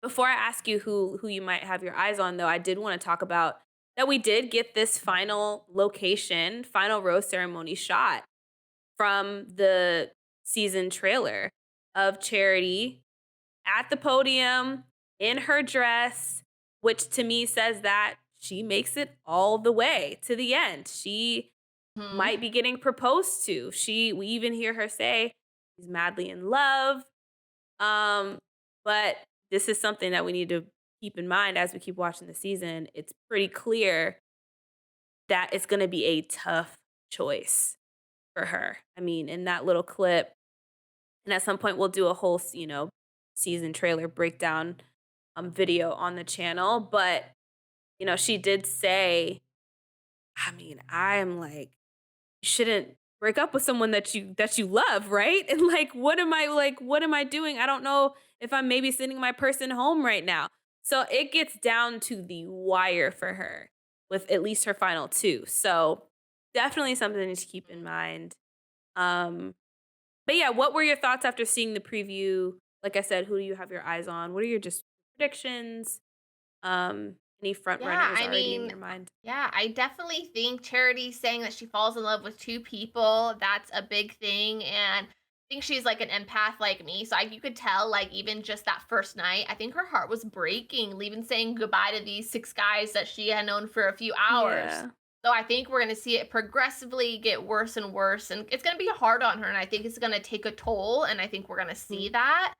Before I ask you who you might have your eyes on, though, I did want to talk about that we did get this final location, final rose ceremony shot from the season trailer of Charity at the podium in her dress, which to me says that she makes it all the way to the end. She Mhm. might be getting proposed to. We even hear her say she's madly in love. Um, but this is something that we need to keep in mind as we keep watching the season. It's pretty clear that it's going to be a tough choice for her. I mean, in that little clip, and at some point we'll do a whole, season trailer breakdown video on the channel, but she did say, I mean, I am like, you shouldn't break up with someone that you love, right? And what am I doing? I don't know if I'm maybe sending my person home right now. So it gets down to the wire for her with at least her final two. So definitely something to keep in mind. Um but yeah, what were your thoughts after seeing the preview? Like I said, who do you have your eyes on? What are your just predictions? Any front Yeah, runners I already in mean, your mind? yeah, I definitely think Charity saying that she falls in love with two people, that's a big thing. And I think she's like an empath like me. So you could tell, like, even just that first night, I think her heart was breaking, leaving saying goodbye to these six guys that she had known for a few hours. Yeah. So I think we're going to see it progressively get worse and worse. And it's going to be hard on her. And I think it's going to take a toll. And I think we're going to see Mhm. that.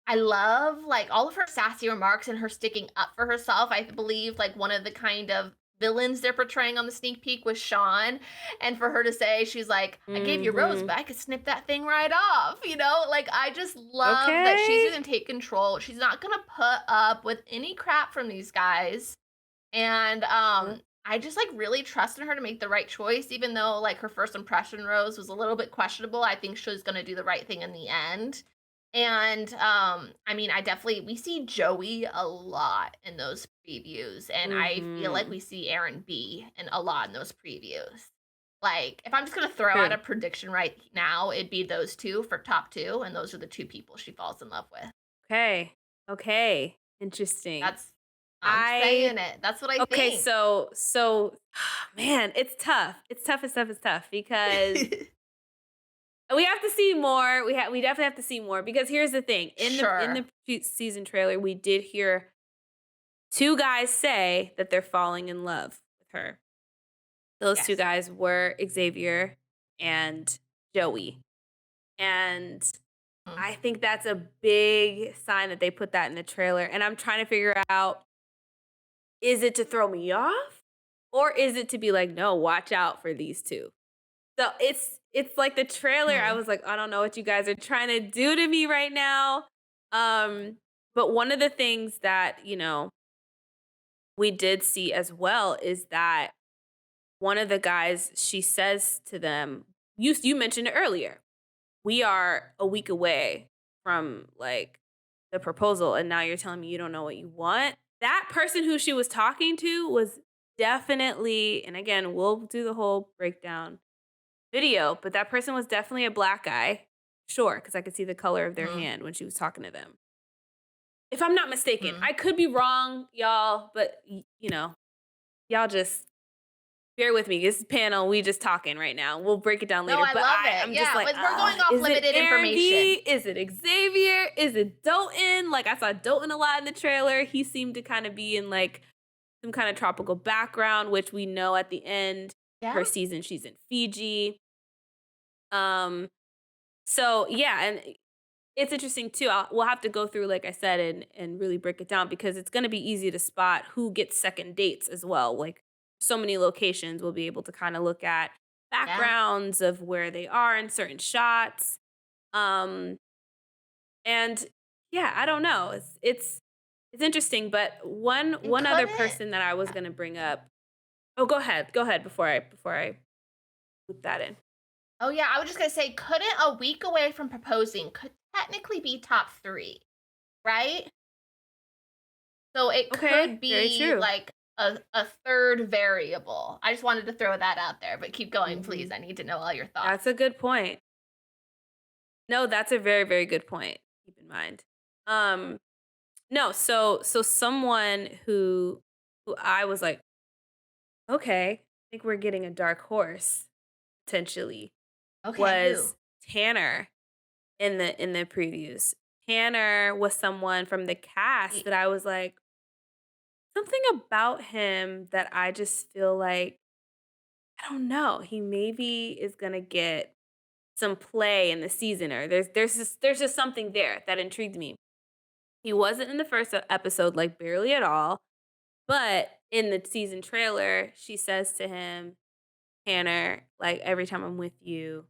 I love, like, all of her sassy remarks and her sticking up for herself. I believe, like, one of the kind of villains they're portraying on the sneak peek was Sean, and for her to say, she's like, "I gave you a rose, Mhm. but I could snip that thing right off," you know? Like, I just love that she's Okay. gonna take control. She's not gonna put up with any crap from these guys, and, I just, like, really trust in her to make the right choice, even though, like, her first impression rose was a little bit questionable. I think she's gonna do the right thing in the end. And, I mean, I definitely we see Joey a lot in those previews, and I feel like Mhm. we see Aaron B in a lot in those previews. Like, if I'm just gonna throw out True. a prediction right now, it'd be those 2 for top 2, and those are the 2 people she falls in love with. Okay. Okay. Interesting. I'm I saying it. That's what I Okay, think. so man, it's tough. It's tough, it's tough, it's tough because we have to see more. We definitely have to see more because here's the thing. In the Sure. season trailer, we did hear two guys say that they're falling in love with her. Those two Yes. guys were Xavier and Joey. And Mm. I think that's a big sign that they put that in the trailer. And I'm trying to figure out, is it to throw me off? Or is it to be like, no, watch out for these two? So it's like the trailer. I Mhm. was like, I don't know what you guys are trying to do to me right now. Um, but one of the things that, we did see as well is that one of the guys, she says to them, you mentioned it earlier. We are a week away from like the proposal, and now you're telling me you don't know what you want. That person who she was talking to was definitely, and again, we'll do the whole breakdown video, but that person was definitely a black guy. Sure, because I could see the color of their Mhm. hand when she was talking to them. If I'm not mistaken, Mhm. I could be wrong, y'all, but y'all just bear with me. This panel, we just talking right now. We'll break it down No, later. I But love I, it. I'm just Yeah, like, but we're going off is it limited Aaron B? information. Is it Xavier? Is it Dalton? Like I saw Dalton a lot in the trailer. He seemed to kind of be in like some kind of tropical background, which we know at the end Yeah. her season she's in Fiji. Um, so yeah, and it's interesting too. We'll have to go through, like I said, and really break it down because it's going to be easy to spot who gets second dates as well. Like so many locations, we'll be able to kind of look at Yeah. backgrounds of where they are in certain shots. Um, and yeah, I don't know. It's interesting. But And one other couldn't person that I was yeah. going to bring up. Oh, go ahead before I put that in. Oh, yeah, I was just gonna say, couldn't a week away from proposing could technically be top 3, right? So it Okay, could very be, true. like, a 3rd variable. I just wanted to throw that out there, but keep going, Hmm. please. I need to know all your That's thoughts. a good point. No, that's a very, very good point. Keep in mind. Um, No, so someone who I was like, "Okay, I think we're getting a dark horse potentially," Okay, who? was Tanner in the previews. Tanner was someone from the cast Y that I was like, something about him that I just feel like, I don't know, he maybe is gonna get some play in the season, or there's just something there that intrigued me. He wasn't in the first episode, like, barely at all, but in the season trailer, she says to him, "Tanner, like, every time I'm with you,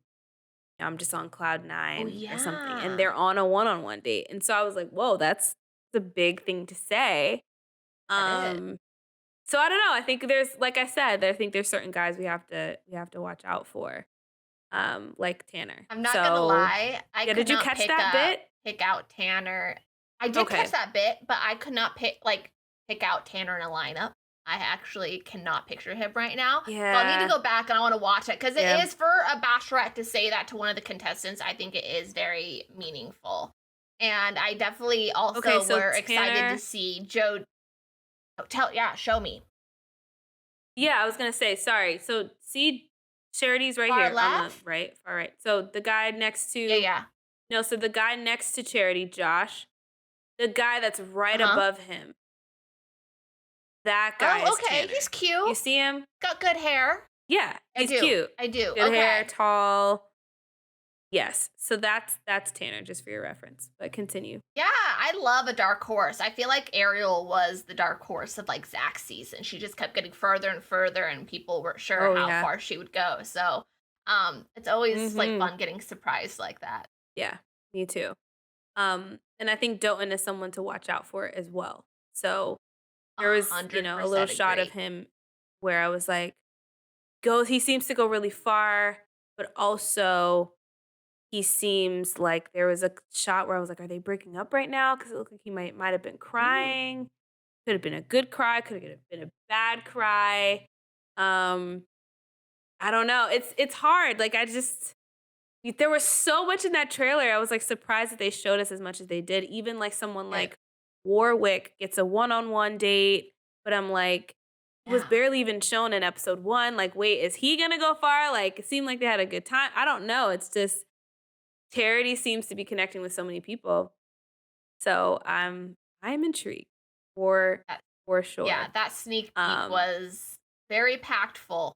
I'm just on cloud Oh, 9," or something, and yeah. they're on a one-on-one date, and so I was like, "Whoa, that's a big thing to say." That is. Um, so I don't know, I think there's, like I said, I think there's certain guys we have to watch out for, like Tanner. I'm not gonna So, lie, I yeah, could did you not catch that bit? pick out Tanner. I did catch Okay. that bit, but I could not pick out Tanner in a lineup. I actually cannot picture him right now. So I need to Yeah, go back and I wanna watch it because it yeah. is for a bachelorette to say that to one of the contestants, I think it is very meaningful. And I definitely Okay, also so were excited to Tanner, see Joe. Oh, yeah, show me. yeah, I was gonna say, sorry. So see, Charity's right Far here on the left? right, far right. So the guy next Yeah, to, yeah. no, so the guy next to Charity, Josh, the guy that's right Uh-huh. above him, that guy Oh, is okay, he's Tanner. You cute. see him? Got good hair. Yeah, I he's do. cute. I do. Good hair, Okay. tall. Yes. So that's Tanner, just for your reference. But continue. Yeah, I love a dark horse. I feel like Ariel was the dark horse of like Zach's season. She just kept getting further and further, and people weren't sure Oh how yeah. far she would go. So, it's always like Mm-hmm. fun getting surprised like that. Yeah, me too. And I think Dalton is someone to watch out for as well. So A there was, hundred a little percent shot of agree. him where I was like, goes he seems to go really far, but also he seems like there was a shot where I was like, are they breaking up right now? Because it looked like he might have been Ooh, crying. Could have been a good cry, could have been a bad cry. Um, I don't know. It's hard. Like I just there was so much in that trailer. I was like surprised that they showed us as much as they did. Even like someone it, like Warwick gets a one-on-one date, but I'm like, it was yeah, barely even shown in episode 1. Like, wait, is he gonna go far? Like, it seemed like they had a good time. I don't know. It's just Charity seems to be connecting with so many people. So I'm intrigued for that, for yeah. sure. That sneak peek Um, was very impactful.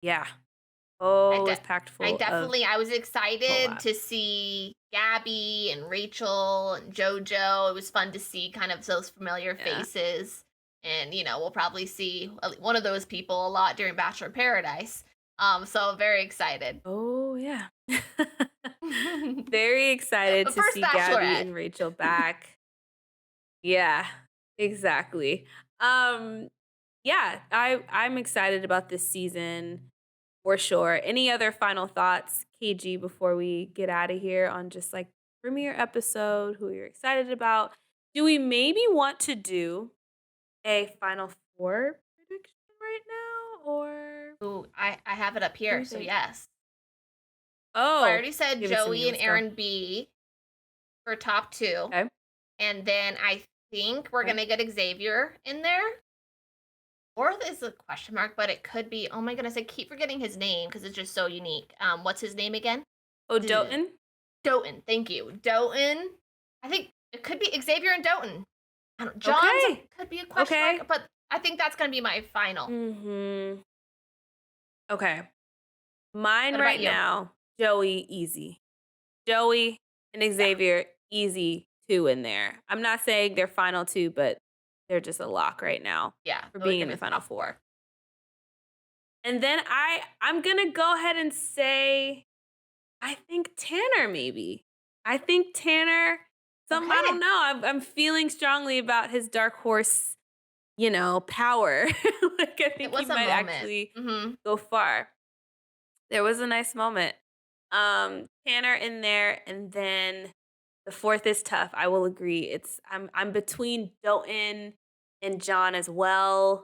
yeah. I Oh, it was de- packed I full of definitely I was a whole excited lot. to see Gabby and Rachel and JoJo. It was fun to see kind of those familiar Yeah. faces. And we'll probably see one of those people a lot during Bachelor Paradise. So very excited. Oh, yeah. But Very excited to first see Gabby Bachelorette. and Rachel back. Yeah, exactly. Um, yeah, I'm excited about this season for sure. Any other final thoughts, KG, before we get out of here on just like premiere episode, who you're excited about? Do we maybe want to do a final four prediction right now, or Ooh, I have it up what do here. we So think? yes. So I Oh, already said give it to me. Joey and Let's go. Aaron B for top two. Okay. And then I think we're Okay. gonna get Xavier in there. Fourth is a question mark, but it could be. Oh my goodness, I keep forgetting his name because it's just so unique. What's his name again? Oh, Duh. Doten. Doughton. Thank you, Doughton. I think it could be Xavier and Doughton. John's Okay. could be a question Okay. mark, but I think that's gonna be my final. Mhm. Okay. Mine What about right you? now, Joey, easy. Joey and Yeah, Xavier, easy 2 in there. I'm not saying they're final 2, but they're just a lock right now yeah, for those are being in gonna the be the final top 4. four. And then I'm gonna go ahead and say I think Tanner maybe. I think Tanner, I don't Okay, know. I'm feeling strongly about his dark horse, power. Like I it think he was a might moment. actually Mm-hmm. go far. There was a nice moment. Tanner in there, and then the fourth is tough. I will agree. I'm between Dalton and John as well,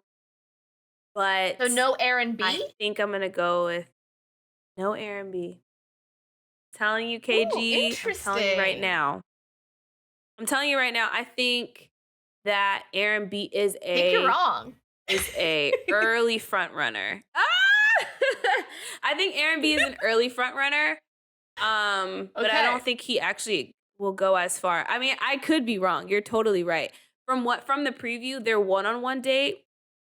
So but no Aaron I B. think I'm gonna go with no Aaron B. Telling you, Ooh, KG. I'm telling you right interesting. now. I'm telling you right now. I think. that Aaron B I think you're wrong. is a early front runner. Ah! I think Aaron B is an early front runner. But I don't Okay. think he actually will go as far. I mean, I could be wrong. You're totally right. From the preview, their one-on-one date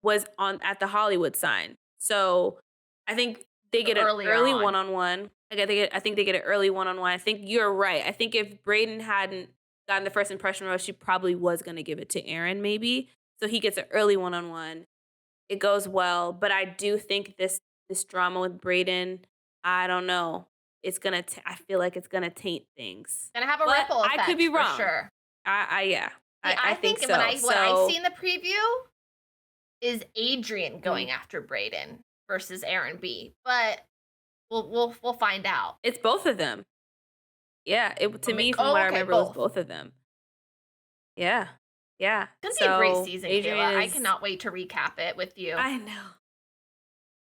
was on at the Hollywood sign. So I think they So get an earlier early on. one-on-one. I think they get an early one-on-one. I think you're right. I think if Braden hadn't gotten the first impression rose, she probably was gonna give it to Aaron, maybe. So he gets an early one-on-one. It goes well, but I do think this drama with Braden, I don't know. I feel like it's gonna taint things. Gonna have a But ripple I could effect be for wrong. sure. Yeah. See, I I think think when so. I see So in the preview is Adrian mhm. going after Braden versus Aaron B. But we'll find out. It's both of them. Yeah, to me, from what Oh, I okay, remember, it was both. both of them. Yeah. Yeah. It's gonna be a great So season, Adrian Kayla. I is cannot wait to recap it with you. I know.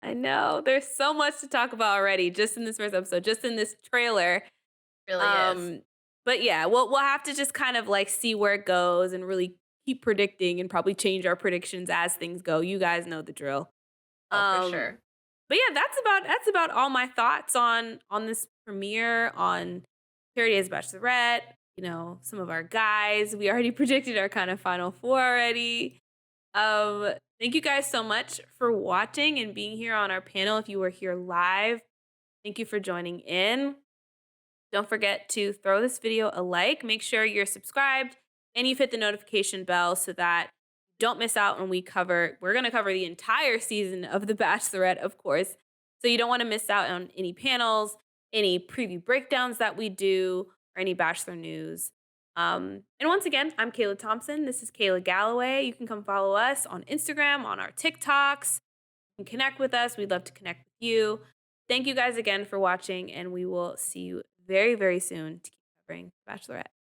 I know. There's so much to talk about already just in this first episode, just in this trailer. Really is. Um, but yeah, we'll have to just kind of like see where it goes and really keep predicting and probably change our predictions as things go. You guys know the drill. Oh, for Um, sure. but yeah, that's about all my thoughts on this premiere on Charity as Bachelorette. You know, some of our guys. We already predicted our kind of final four already. Thank you guys so much for watching and being here on our panel. If you were here live, thank you for joining in. Don't forget to throw this video a like. Make sure you're subscribed and you've hit the notification bell so that you don't miss out when we're going to cover the entire season of The Bachelorette, of course. So you don't want to miss out on any panels, any preview breakdowns that we do, or any Bachelor news. And once again, I'm Kayla Thompson. This is Kayla Galloway. You can come follow us on Instagram, on our TikToks. You can connect with us. We'd love to connect with you. Thank you guys again for watching, and we will see you very, very soon to keep covering Bachelorette.